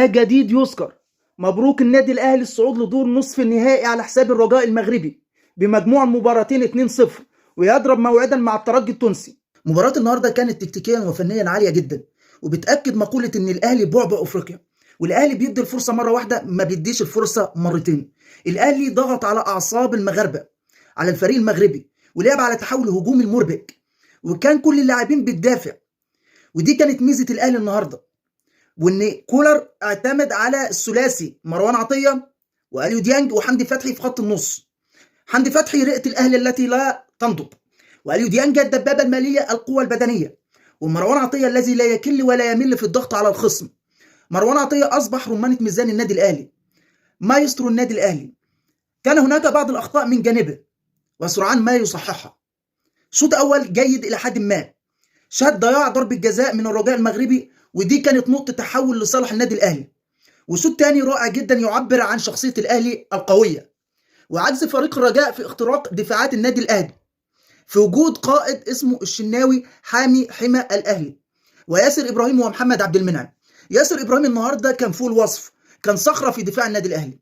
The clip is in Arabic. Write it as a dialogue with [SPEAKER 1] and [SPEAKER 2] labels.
[SPEAKER 1] جديد يذكر. مبروك النادي الاهلي الصعود لدور نصف النهائي على حساب الرجاء المغربي بمجموع المباراتين 2-0، ويضرب موعدا مع الترجي التونسي.
[SPEAKER 2] مباراة النهارده كانت تكتيكيا وفنيا عالية جدا، وبتأكد مقولة إن الأهلي بعبع أفريقيا، والأهلي بيدي الفرصة مرة واحدة، ما بيديش الفرصة مرتين. الأهلي ضغط على أعصاب المغاربة، على الفريق المغربي، ولعب على تحول هجومي المربك، وكان كل اللاعبين بتدافع، ودي كانت ميزة الأهلي النهارده. وإن كولر اعتمد على الثلاثي مروان عطية وأليو ديانج وحمدي فتحي في خط النص. حمدي فتحي رئة الأهلي التي لا تنضب، وأليو ديانج الدبابة المالية القوة البدنية، ومروان عطية الذي لا يكل ولا يمل في الضغط على الخصم. مروان عطية أصبح رمانة ميزان النادي الأهلي، مايسترو النادي الأهلي. كان هناك بعض الأخطاء من جانبه وسرعان ما يصححها. شوط أول جيد إلى حد ما، شهد ضياع ضربة جزاء من الرجاء المغربي، ودي كانت نقطة تحول لصالح النادي الأهلي. وشوط تاني رائع جدا يعبر عن شخصية الأهلي القوية، وعجز فريق الرجاء في اختراق دفاعات النادي الأهلي في وجود قائد اسمه الشناوي حامي حمى الأهلي، وياسر إبراهيم ومحمد عبد المنعم. ياسر إبراهيم النهارده كان فوق الوصف، كان صخرة في دفاع النادي الأهلي.